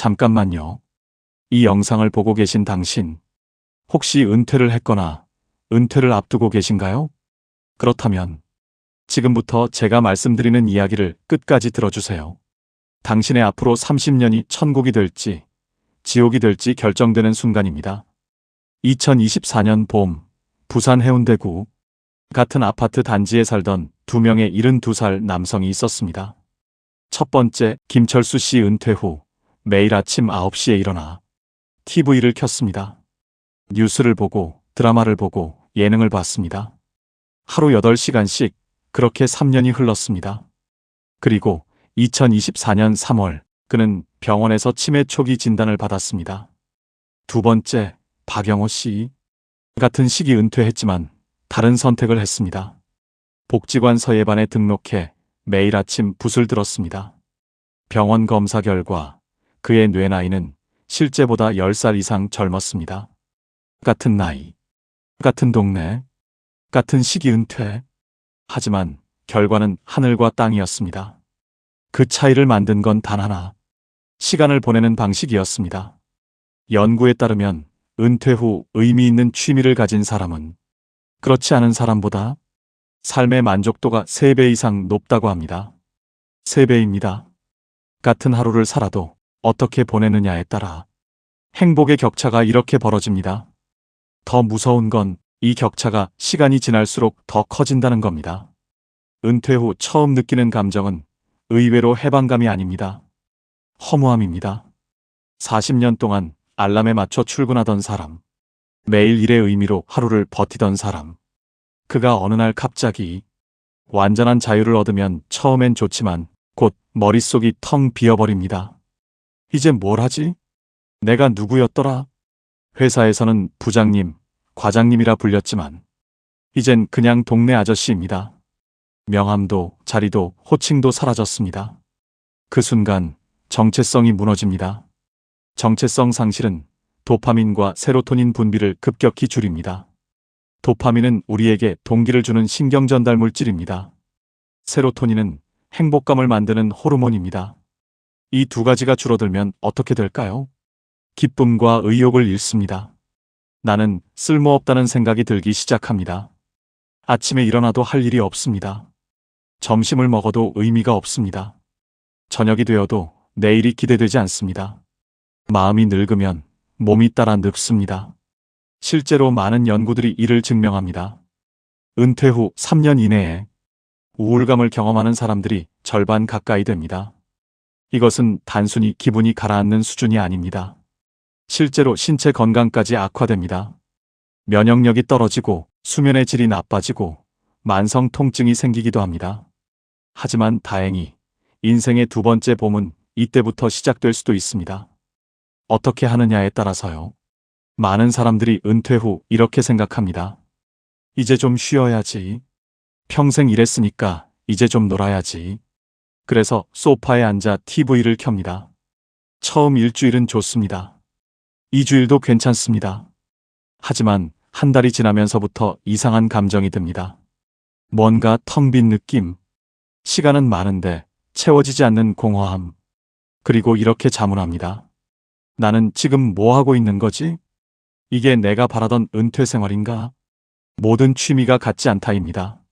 잠깐만요. 이 영상을 보고 계신 당신, 혹시 은퇴를 했거나 은퇴를 앞두고 계신가요? 그렇다면 지금부터 제가 말씀드리는 이야기를 끝까지 들어주세요. 당신의 앞으로 30년이 천국이 될지 지옥이 될지 결정되는 순간입니다. 2024년 봄, 부산 해운대구 같은 아파트 단지에 살던 두 명의 72살 남성이 있었습니다. 첫 번째, 김철수 씨 은퇴 후 매일 아침 9시에 일어나 TV를 켰습니다. 뉴스를 보고 드라마를 보고 예능을 봤습니다. 하루 8시간씩 그렇게 3년이 흘렀습니다. 그리고 2024년 3월 그는 병원에서 치매 초기 진단을 받았습니다. 두 번째, 박영호 씨. 같은 시기 은퇴했지만 다른 선택을 했습니다. 복지관 서예반에 등록해 매일 아침 붓을 들었습니다. 병원 검사 결과 그의 뇌 나이는 실제보다 10살 이상 젊었습니다. 같은 나이, 같은 동네, 같은 시기 은퇴. 하지만 결과는 하늘과 땅이었습니다. 그 차이를 만든 건 단 하나, 시간을 보내는 방식이었습니다. 연구에 따르면 은퇴 후 의미 있는 취미를 가진 사람은 그렇지 않은 사람보다 삶의 만족도가 3배 이상 높다고 합니다. 3배입니다. 같은 하루를 살아도 어떻게 보내느냐에 따라 행복의 격차가 이렇게 벌어집니다. 더 무서운 건 이 격차가 시간이 지날수록 더 커진다는 겁니다. 은퇴 후 처음 느끼는 감정은 의외로 해방감이 아닙니다. 허무함입니다. 40년 동안 알람에 맞춰 출근하던 사람, 매일 일의 의미로 하루를 버티던 사람, 그가 어느 날 갑자기 완전한 자유를 얻으면 처음엔 좋지만 곧 머릿속이 텅 비어버립니다. 이제 뭘 하지? 내가 누구였더라? 회사에서는 부장님, 과장님이라 불렸지만 이젠 그냥 동네 아저씨입니다. 명함도 자리도 호칭도 사라졌습니다. 그 순간 정체성이 무너집니다. 정체성 상실은 도파민과 세로토닌 분비를 급격히 줄입니다. 도파민은 우리에게 동기를 주는 신경전달 물질입니다. 세로토닌은 행복감을 만드는 호르몬입니다. 이 두 가지가 줄어들면 어떻게 될까요? 기쁨과 의욕을 잃습니다. 나는 쓸모없다는 생각이 들기 시작합니다. 아침에 일어나도 할 일이 없습니다. 점심을 먹어도 의미가 없습니다. 저녁이 되어도 내일이 기대되지 않습니다. 마음이 늙으면 몸이 따라 늙습니다. 실제로 많은 연구들이 이를 증명합니다. 은퇴 후 3년 이내에 우울감을 경험하는 사람들이 절반 가까이 됩니다. 이것은 단순히 기분이 가라앉는 수준이 아닙니다. 실제로 신체 건강까지 악화됩니다. 면역력이 떨어지고 수면의 질이 나빠지고 만성 통증이 생기기도 합니다. 하지만 다행히 인생의 두 번째 봄은 이때부터 시작될 수도 있습니다. 어떻게 하느냐에 따라서요. 많은 사람들이 은퇴 후 이렇게 생각합니다. 이제 좀 쉬어야지. 평생 일했으니까 이제 좀 놀아야지. 그래서 소파에 앉아 TV를 켭니다. 처음 일주일은 좋습니다. 2주일도 괜찮습니다. 하지만 한 달이 지나면서부터 이상한 감정이 듭니다. 뭔가 텅 빈 느낌. 시간은 많은데 채워지지 않는 공허함. 그리고 이렇게 자문합니다. 나는 지금 뭐 하고 있는 거지? 이게 내가 바라던 은퇴 생활인가? 모든 취미가 같지 않다입니다.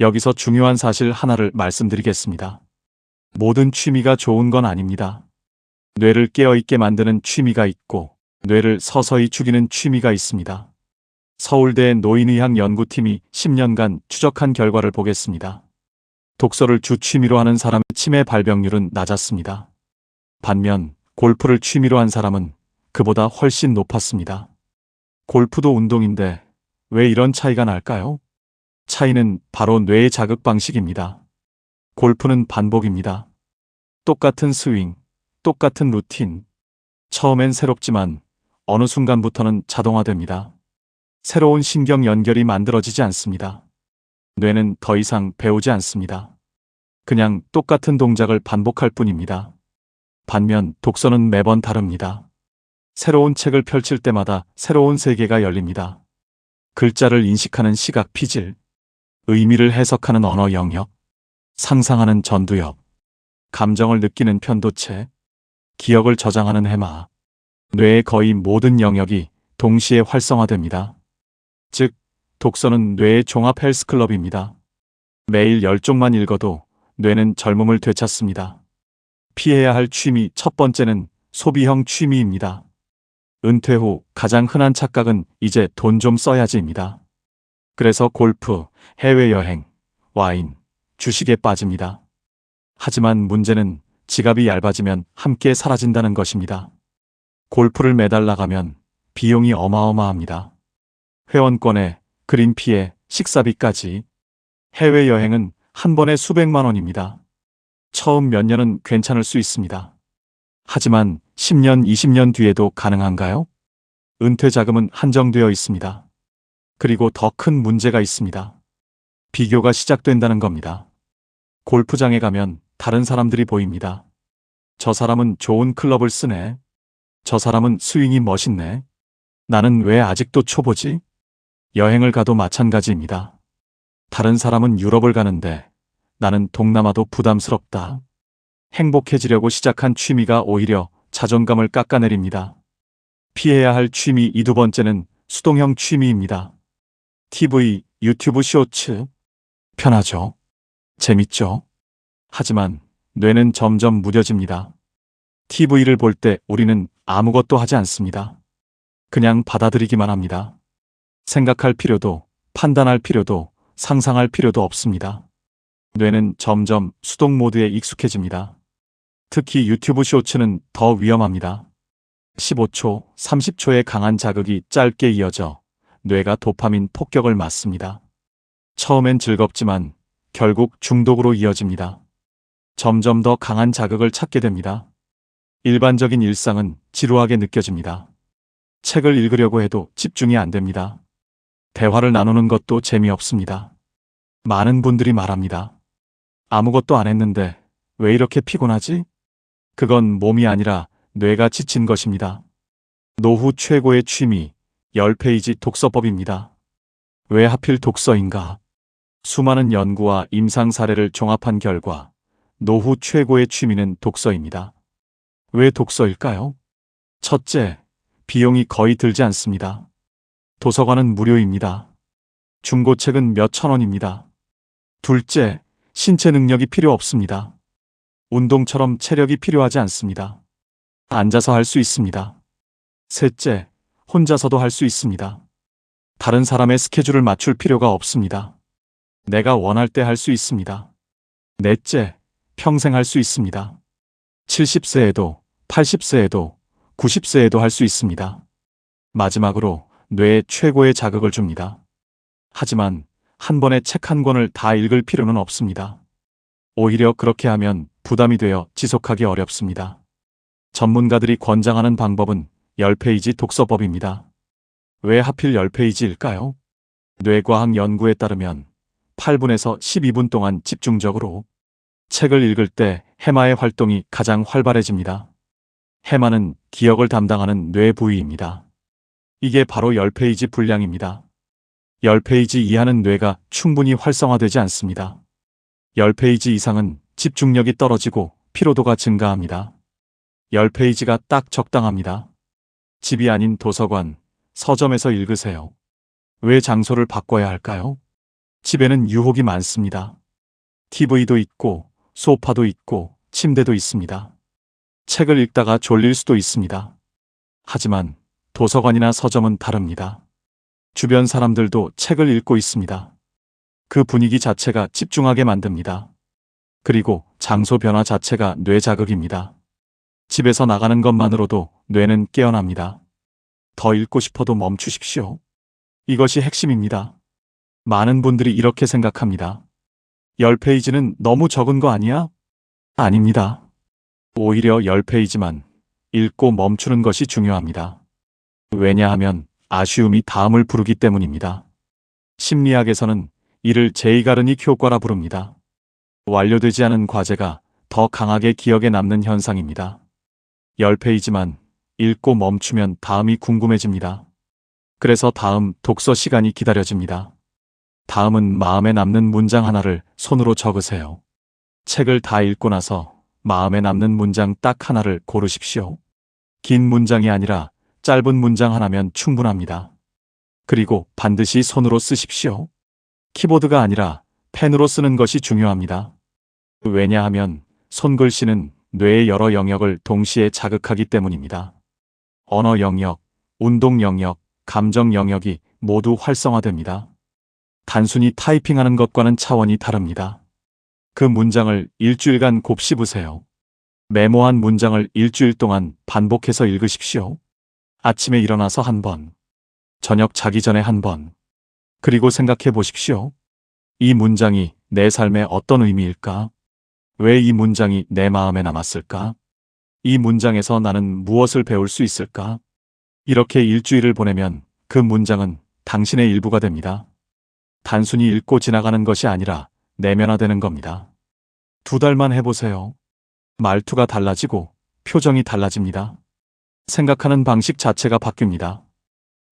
여기서 중요한 사실 하나를 말씀드리겠습니다. 모든 취미가 좋은 건 아닙니다. 뇌를 깨어있게 만드는 취미가 있고 뇌를 서서히 죽이는 취미가 있습니다. 서울대 노인의학 연구팀이 10년간 추적한 결과를 보겠습니다. 독서를 주 취미로 하는 사람의 치매 발병률은 낮았습니다. 반면 골프를 취미로 한 사람은 그보다 훨씬 높았습니다. 골프도 운동인데 왜 이런 차이가 날까요? 차이는 바로 뇌의 자극 방식입니다. 골프는 반복입니다. 똑같은 스윙, 똑같은 루틴. 처음엔 새롭지만 어느 순간부터는 자동화됩니다. 새로운 신경 연결이 만들어지지 않습니다. 뇌는 더 이상 배우지 않습니다. 그냥 똑같은 동작을 반복할 뿐입니다. 반면 독서는 매번 다릅니다. 새로운 책을 펼칠 때마다 새로운 세계가 열립니다. 글자를 인식하는 시각 피질, 의미를 해석하는 언어 영역, 상상하는 전두엽, 감정을 느끼는 편도체. 기억을 저장하는 해마. 뇌의 거의 모든 영역이 동시에 활성화됩니다. 즉, 독서는 뇌의 종합 헬스클럽입니다. 매일 10쪽만 읽어도 뇌는 젊음을 되찾습니다. 피해야 할 취미 첫 번째는 소비형 취미입니다. 은퇴 후 가장 흔한 착각은 이제 돈 좀 써야지입니다. 그래서 골프, 해외여행, 와인, 주식에 빠집니다. 하지만 문제는 지갑이 얇아지면 함께 사라진다는 것입니다. 골프를 매달 나가면 비용이 어마어마합니다. 회원권에 그린피에 식사비까지. 해외여행은 한 번에 수백만 원입니다. 처음 몇 년은 괜찮을 수 있습니다. 하지만 10년, 20년 뒤에도 가능한가요? 은퇴 자금은 한정되어 있습니다. 그리고 더 큰 문제가 있습니다. 비교가 시작된다는 겁니다. 골프장에 가면 다른 사람들이 보입니다. 저 사람은 좋은 클럽을 쓰네. 저 사람은 스윙이 멋있네. 나는 왜 아직도 초보지? 여행을 가도 마찬가지입니다. 다른 사람은 유럽을 가는데 나는 동남아도 부담스럽다. 행복해지려고 시작한 취미가 오히려 자존감을 깎아내립니다. 피해야 할 취미 두 번째는 수동형 취미입니다. TV, 유튜브 쇼츠. 편하죠? 재밌죠? 하지만 뇌는 점점 무뎌집니다. TV를 볼 때 우리는 아무것도 하지 않습니다. 그냥 받아들이기만 합니다. 생각할 필요도, 판단할 필요도, 상상할 필요도 없습니다. 뇌는 점점 수동 모드에 익숙해집니다. 특히 유튜브 쇼츠는 더 위험합니다. 15초, 30초의 강한 자극이 짧게 이어져 뇌가 도파민 폭격을 맞습니다. 처음엔 즐겁지만 결국 중독으로 이어집니다. 점점 더 강한 자극을 찾게 됩니다. 일반적인 일상은 지루하게 느껴집니다. 책을 읽으려고 해도 집중이 안 됩니다. 대화를 나누는 것도 재미없습니다. 많은 분들이 말합니다. 아무것도 안 했는데 왜 이렇게 피곤하지? 그건 몸이 아니라 뇌가 지친 것입니다. 노후 최고의 취미, 10페이지 독서법입니다. 왜 하필 독서인가? 수많은 연구와 임상 사례를 종합한 결과 노후 최고의 취미는 독서입니다. 왜 독서일까요? 첫째, 비용이 거의 들지 않습니다. 도서관은 무료입니다. 중고책은 몇천 원입니다. 둘째, 신체 능력이 필요 없습니다. 운동처럼 체력이 필요하지 않습니다. 앉아서 할 수 있습니다. 셋째, 혼자서도 할 수 있습니다. 다른 사람의 스케줄을 맞출 필요가 없습니다. 내가 원할 때 할 수 있습니다. 넷째, 평생 할 수 있습니다. 70세에도, 80세에도, 90세에도 할 수 있습니다. 마지막으로 뇌에 최고의 자극을 줍니다. 하지만 한 번에 책 한 권을 다 읽을 필요는 없습니다. 오히려 그렇게 하면 부담이 되어 지속하기 어렵습니다. 전문가들이 권장하는 방법은 10페이지 독서법입니다. 왜 하필 10페이지일까요? 뇌과학 연구에 따르면 8분에서 12분 동안 집중적으로 책을 읽을 때 해마의 활동이 가장 활발해집니다. 해마는 기억을 담당하는 뇌 부위입니다. 이게 바로 10페이지 분량입니다. 10페이지 이하는 뇌가 충분히 활성화되지 않습니다. 10페이지 이상은 집중력이 떨어지고 피로도가 증가합니다. 10페이지가 딱 적당합니다. 집이 아닌 도서관, 서점에서 읽으세요. 왜 장소를 바꿔야 할까요? 집에는 유혹이 많습니다. TV도 있고, 소파도 있고, 침대도 있습니다. 책을 읽다가 졸릴 수도 있습니다. 하지만 도서관이나 서점은 다릅니다. 주변 사람들도 책을 읽고 있습니다. 그 분위기 자체가 집중하게 만듭니다. 그리고 장소 변화 자체가 뇌 자극입니다. 집에서 나가는 것만으로도 뇌는 깨어납니다. 더 읽고 싶어도 멈추십시오. 이것이 핵심입니다. 많은 분들이 이렇게 생각합니다. 10페이지는 너무 적은 거 아니야? 아닙니다. 오히려 10페이지만 읽고 멈추는 것이 중요합니다. 왜냐하면 아쉬움이 다음을 부르기 때문입니다. 심리학에서는 이를 제이가르닉 효과라 부릅니다. 완료되지 않은 과제가 더 강하게 기억에 남는 현상입니다. 10페이지만 읽고 멈추면 다음이 궁금해집니다. 그래서 다음 독서 시간이 기다려집니다. 다음은 마음에 남는 문장 하나를 손으로 적으세요. 책을 다 읽고 나서 마음에 남는 문장 딱 하나를 고르십시오. 긴 문장이 아니라 짧은 문장 하나면 충분합니다. 그리고 반드시 손으로 쓰십시오. 키보드가 아니라 펜으로 쓰는 것이 중요합니다. 왜냐하면 손글씨는 뇌의 여러 영역을 동시에 자극하기 때문입니다. 언어 영역, 운동 영역, 감정 영역이 모두 활성화됩니다. 단순히 타이핑하는 것과는 차원이 다릅니다. 그 문장을 일주일간 곱씹으세요. 메모한 문장을 일주일 동안 반복해서 읽으십시오. 아침에 일어나서 한 번, 저녁 자기 전에 한 번, 그리고 생각해 보십시오. 이 문장이 내 삶에 어떤 의미일까? 왜 이 문장이 내 마음에 남았을까? 이 문장에서 나는 무엇을 배울 수 있을까? 이렇게 일주일을 보내면 그 문장은 당신의 일부가 됩니다. 단순히 읽고 지나가는 것이 아니라 내면화되는 겁니다. 2달만 해보세요. 말투가 달라지고 표정이 달라집니다. 생각하는 방식 자체가 바뀝니다.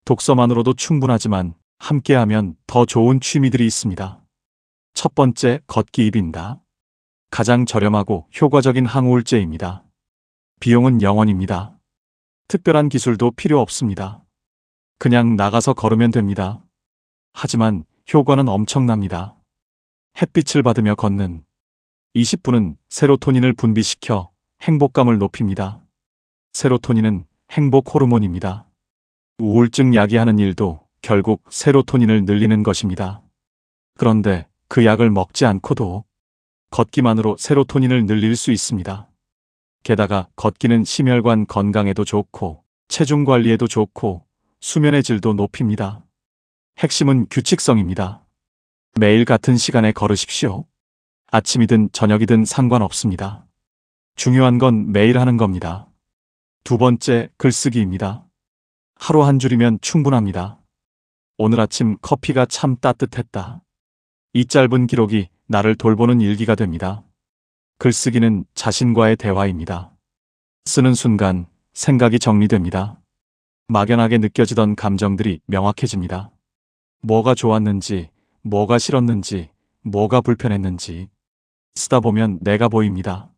독서만으로도 충분하지만 함께하면 더 좋은 취미들이 있습니다. 첫 번째, 걷기입니다. 가장 저렴하고 효과적인 항우울제입니다. 비용은 0원입니다. 특별한 기술도 필요 없습니다. 그냥 나가서 걸으면 됩니다. 하지만 효과는 엄청납니다. 햇빛을 받으며 걷는 20분은 세로토닌을 분비시켜 행복감을 높입니다. 세로토닌은 행복 호르몬입니다. 우울증 약이 하는 일도 결국 세로토닌을 늘리는 것입니다. 그런데 그 약을 먹지 않고도 걷기만으로 세로토닌을 늘릴 수 있습니다. 게다가 걷기는 심혈관 건강에도 좋고 체중 관리에도 좋고 수면의 질도 높입니다. 핵심은 규칙성입니다. 매일 같은 시간에 걸으십시오. 아침이든 저녁이든 상관없습니다. 중요한 건 매일 하는 겁니다. 2번째, 글쓰기입니다. 하루 한 줄이면 충분합니다. 오늘 아침 커피가 참 따뜻했다. 이 짧은 기록이 나를 돌보는 일기가 됩니다. 글쓰기는 자신과의 대화입니다. 쓰는 순간 생각이 정리됩니다. 막연하게 느껴지던 감정들이 명확해집니다. 뭐가 좋았는지, 뭐가 싫었는지, 뭐가 불편했는지 쓰다 보면 내가 보입니다.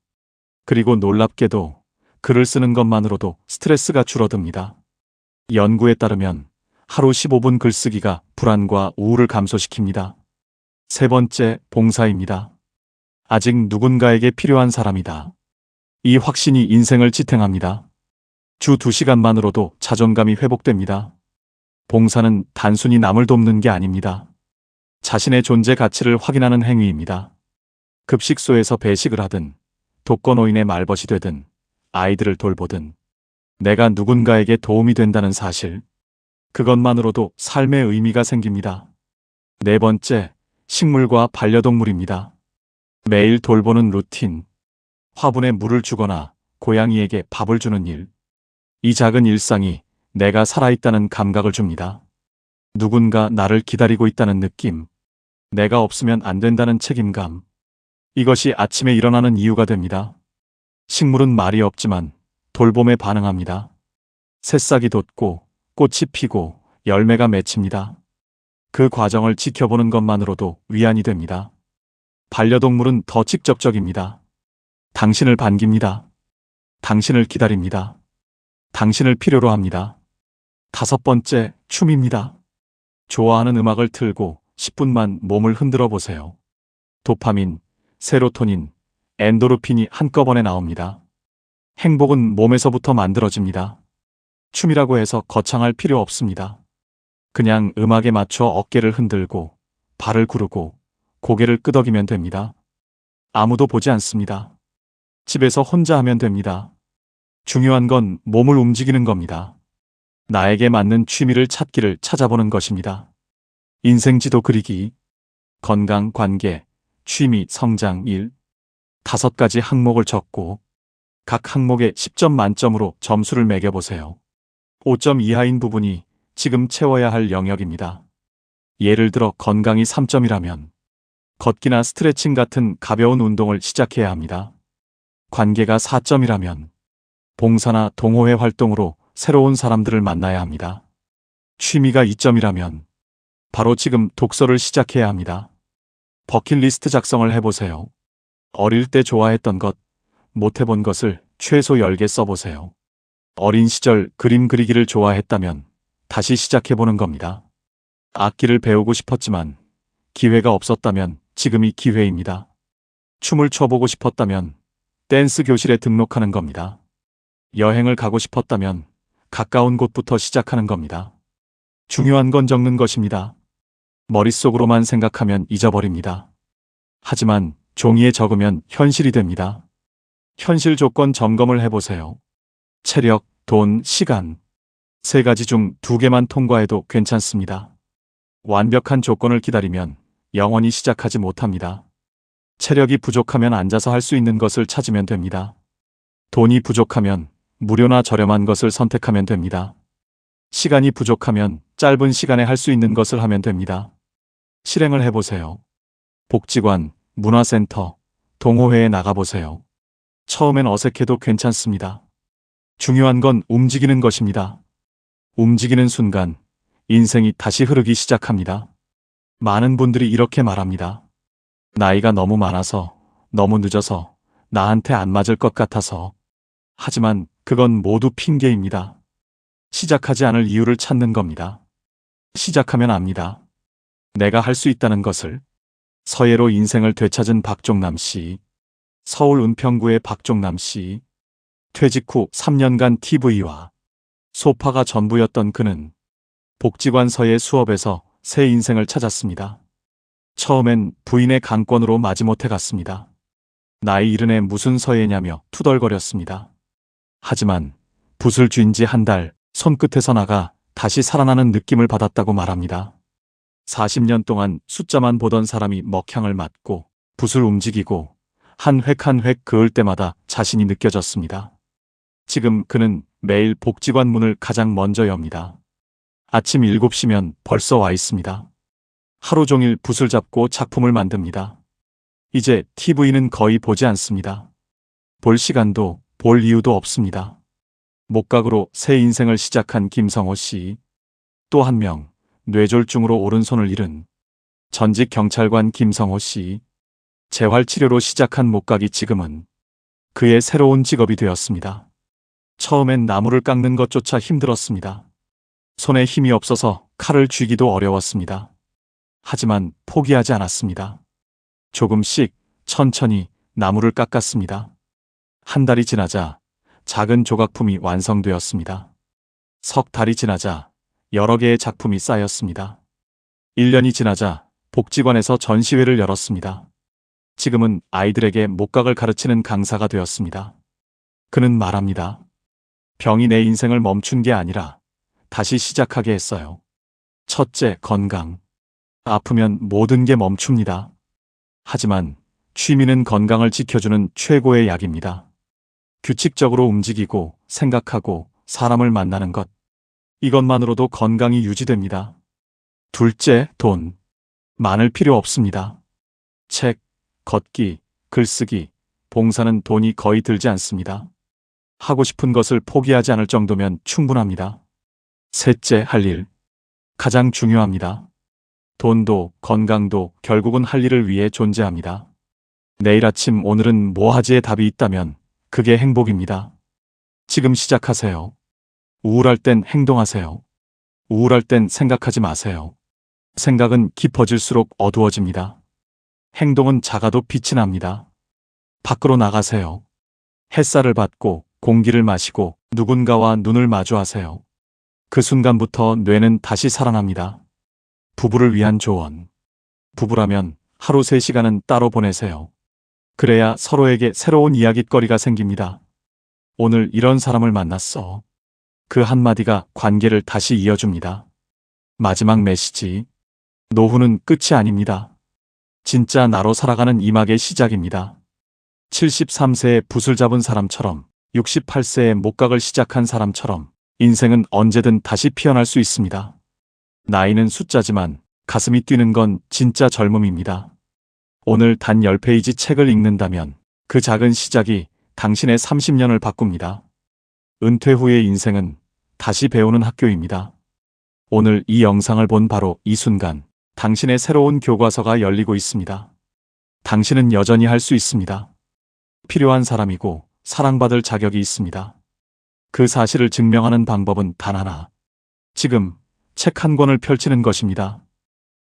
그리고 놀랍게도 글을 쓰는 것만으로도 스트레스가 줄어듭니다. 연구에 따르면 하루 15분 글쓰기가 불안과 우울을 감소시킵니다. 3번째, 봉사입니다. 아직 누군가에게 필요한 사람이다. 이 확신이 인생을 지탱합니다. 주 2시간만으로도 자존감이 회복됩니다. 봉사는 단순히 남을 돕는 게 아닙니다. 자신의 존재 가치를 확인하는 행위입니다. 급식소에서 배식을 하든, 독거노인의 말벗이 되든, 아이들을 돌보든, 내가 누군가에게 도움이 된다는 사실, 그것만으로도 삶의 의미가 생깁니다. 4번째, 식물과 반려동물입니다. 매일 돌보는 루틴, 화분에 물을 주거나 고양이에게 밥을 주는 일, 이 작은 일상이 내가 살아있다는 감각을 줍니다. 누군가 나를 기다리고 있다는 느낌, 내가 없으면 안 된다는 책임감, 이것이 아침에 일어나는 이유가 됩니다. 식물은 말이 없지만 돌봄에 반응합니다. 새싹이 돋고 꽃이 피고 열매가 맺힙니다. 그 과정을 지켜보는 것만으로도 위안이 됩니다. 반려동물은 더 직접적입니다. 당신을 반깁니다. 당신을 기다립니다. 당신을 필요로 합니다. 5번째, 춤입니다. 좋아하는 음악을 틀고 10분만 몸을 흔들어 보세요. 도파민, 세로토닌, 엔도르핀이 한꺼번에 나옵니다. 행복은 몸에서부터 만들어집니다. 춤이라고 해서 거창할 필요 없습니다. 그냥 음악에 맞춰 어깨를 흔들고 발을 구르고 고개를 끄덕이면 됩니다. 아무도 보지 않습니다. 집에서 혼자 하면 됩니다. 중요한 건 몸을 움직이는 겁니다. 나에게 맞는 취미를 찾기를 찾아보는 것입니다. 인생지도 그리기, 건강, 관계, 취미, 성장, 일, 5가지 항목을 적고 각 항목에 10점 만점으로 점수를 매겨보세요. 5점 이하인 부분이 지금 채워야 할 영역입니다. 예를 들어 건강이 3점이라면 걷기나 스트레칭 같은 가벼운 운동을 시작해야 합니다. 관계가 4점이라면 봉사나 동호회 활동으로 새로운 사람들을 만나야 합니다. 취미가 2점이라면 바로 지금 독서를 시작해야 합니다. 버킷리스트 작성을 해보세요. 어릴 때 좋아했던 것, 못해본 것을 최소 10개 써보세요. 어린 시절 그림 그리기를 좋아했다면 다시 시작해보는 겁니다. 악기를 배우고 싶었지만 기회가 없었다면 지금이 기회입니다. 춤을 춰보고 싶었다면 댄스 교실에 등록하는 겁니다. 여행을 가고 싶었다면 가까운 곳부터 시작하는 겁니다. 중요한 건 적는 것입니다. 머릿속으로만 생각하면 잊어버립니다. 하지만 종이에 적으면 현실이 됩니다. 현실 조건 점검을 해보세요. 체력, 돈, 시간. 3가지 중 2개만 통과해도 괜찮습니다. 완벽한 조건을 기다리면 영원히 시작하지 못합니다. 체력이 부족하면 앉아서 할 수 있는 것을 찾으면 됩니다. 돈이 부족하면 무료나 저렴한 것을 선택하면 됩니다. 시간이 부족하면 짧은 시간에 할 수 있는 것을 하면 됩니다. 실행을 해보세요. 복지관, 문화센터, 동호회에 나가보세요. 처음엔 어색해도 괜찮습니다. 중요한 건 움직이는 것입니다. 움직이는 순간 인생이 다시 흐르기 시작합니다. 많은 분들이 이렇게 말합니다. 나이가 너무 많아서, 너무 늦어서, 나한테 안 맞을 것 같아서. 하지만 그건 모두 핑계입니다. 시작하지 않을 이유를 찾는 겁니다. 시작하면 압니다. 내가 할 수 있다는 것을. 서예로 인생을 되찾은 박종남 씨. 서울 은평구의 박종남 씨. 퇴직 후 3년간 TV와 소파가 전부였던 그는 복지관 서예 수업에서 새 인생을 찾았습니다. 처음엔 부인의 강권으로 마지못해 갔습니다. 나이 70에 무슨 서예냐며 투덜거렸습니다. 하지만 붓을 쥔 지 한 달, 손끝에서 나가 다시 살아나는 느낌을 받았다고 말합니다. 40년 동안 숫자만 보던 사람이 먹향을 맡고 붓을 움직이고 한 획 한 획 그을 때마다 자신이 느껴졌습니다. 지금 그는 매일 복지관 문을 가장 먼저 엽니다. 아침 7시면 벌써 와 있습니다. 하루 종일 붓을 잡고 작품을 만듭니다. 이제 TV는 거의 보지 않습니다. 볼 시간도 볼 이유도 없습니다. 목각으로 새 인생을 시작한 김성호 씨. 또 한 명, 뇌졸중으로 오른손을 잃은 전직 경찰관 김성호 씨. 재활치료로 시작한 목각이 지금은 그의 새로운 직업이 되었습니다. 처음엔 나무를 깎는 것조차 힘들었습니다. 손에 힘이 없어서 칼을 쥐기도 어려웠습니다. 하지만 포기하지 않았습니다. 조금씩 천천히 나무를 깎았습니다. 한 달이 지나자 작은 조각품이 완성되었습니다. 석 달이 지나자 여러 개의 작품이 쌓였습니다. 1년이 지나자 복지관에서 전시회를 열었습니다. 지금은 아이들에게 목각을 가르치는 강사가 되었습니다. 그는 말합니다. 병이 내 인생을 멈춘 게 아니라 다시 시작하게 했어요. 첫째, 건강. 아프면 모든 게 멈춥니다. 하지만 취미는 건강을 지켜주는 최고의 약입니다. 규칙적으로 움직이고 생각하고 사람을 만나는 것. 이것만으로도 건강이 유지됩니다. 둘째, 돈. 많을 필요 없습니다. 책, 걷기, 글쓰기, 봉사는 돈이 거의 들지 않습니다. 하고 싶은 것을 포기하지 않을 정도면 충분합니다. 셋째, 할 일. 가장 중요합니다. 돈도 건강도 결국은 할 일을 위해 존재합니다. 내일 아침 오늘은 뭐 하지에 답이 있다면 그게 행복입니다. 지금 시작하세요. 우울할 땐 행동하세요. 우울할 땐 생각하지 마세요. 생각은 깊어질수록 어두워집니다. 행동은 작아도 빛이 납니다. 밖으로 나가세요. 햇살을 받고 공기를 마시고 누군가와 눈을 마주하세요. 그 순간부터 뇌는 다시 살아납니다. 부부를 위한 조언. 부부라면 하루 3시간은 따로 보내세요. 그래야 서로에게 새로운 이야깃거리가 생깁니다. 오늘 이런 사람을 만났어. 그 한마디가 관계를 다시 이어줍니다. 마지막 메시지. 노후는 끝이 아닙니다. 진짜 나로 살아가는 이막의 시작입니다. 73세에 붓을 잡은 사람처럼 68세에 목각을 시작한 사람처럼 인생은 언제든 다시 피어날 수 있습니다. 나이는 숫자지만 가슴이 뛰는 건 진짜 젊음입니다. 오늘 단 10페이지 책을 읽는다면 그 작은 시작이 당신의 30년을 바꿉니다. 은퇴 후의 인생은 다시 배우는 학교입니다. 오늘 이 영상을 본 바로 이 순간 당신의 새로운 교과서가 열리고 있습니다. 당신은 여전히 할 수 있습니다. 필요한 사람이고 사랑받을 자격이 있습니다. 그 사실을 증명하는 방법은 단 하나. 지금 책 한 권을 펼치는 것입니다.